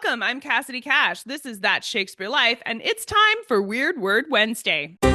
Welcome, I'm Cassidy Cash. This is That Shakespeare Life, and it's time for Weird Word Wednesday. The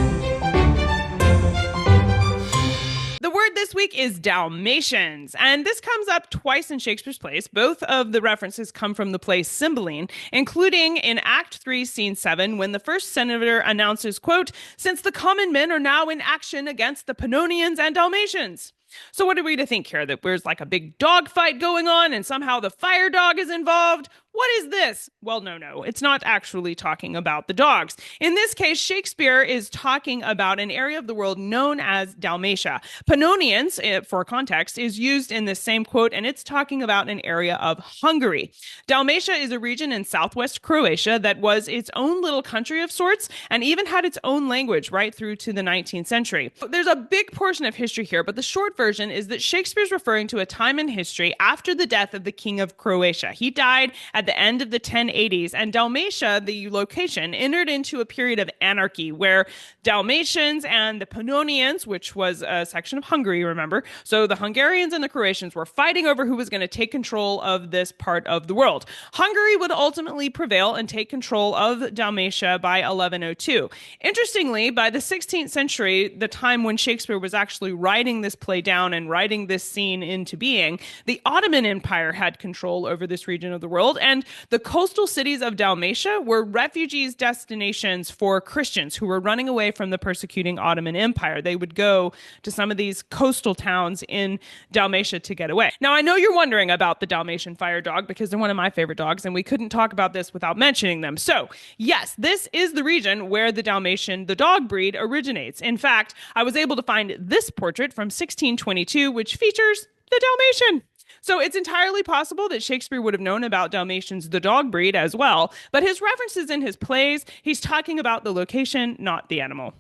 word this week is Dalmatians, and this comes up twice in Shakespeare's plays. Both of the references come from the play Cymbeline, including in Act 3, Scene 7, when the first senator announces, quote, "Since the common men are now in action against the Pannonians and Dalmatians." So what are we to think here? That there's like a big dog fight going on and somehow the fire dog is involved? What is this? Well, no. It's not actually talking about the dogs. In this case, Shakespeare is talking about an area of the world known as Dalmatia. Pannonians, for context, is used in this same quote, and it's talking about an area of Hungary. Dalmatia is a region in southwest Croatia that was its own little country of sorts and even had its own language right through to the 19th century. There's a big portion of history here, but the short version is that Shakespeare's referring to a time in history after the death of the king of Croatia. He died at the end of the 1080s, and Dalmatia, the location, entered into a period of anarchy where Dalmatians and the Pannonians, which was a section of Hungary, remember, so the Hungarians and the Croatians were fighting over who was going to take control of this part of the world. Hungary would ultimately prevail and take control of Dalmatia by 1102. Interestingly, by the 16th century, the time when Shakespeare was actually writing this play down and writing this scene into being, the Ottoman Empire had control over this region of the world, and the coastal cities of Dalmatia were refugees' destinations for Christians who were running away from the persecuting Ottoman Empire. They would go to some of these coastal towns in Dalmatia to get away. Now, I know you're wondering about the Dalmatian fire dog because they're one of my favorite dogs, and we couldn't talk about this without mentioning them. So, yes, this is the region where the Dalmatian, the dog breed, originates. In fact, I was able to find this portrait from 1622, which features the Dalmatian. So it's entirely possible that Shakespeare would have known about Dalmatians, the dog breed, as well. But his references in his plays, he's talking about the location, not the animal.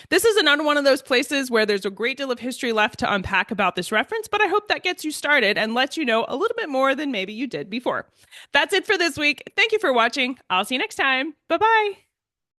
This is another one of those places where there's a great deal of history left to unpack about this reference, but I hope that gets you started and lets you know a little bit more than maybe you did before. That's it for this week. Thank you for watching. I'll see you next time. Bye-bye.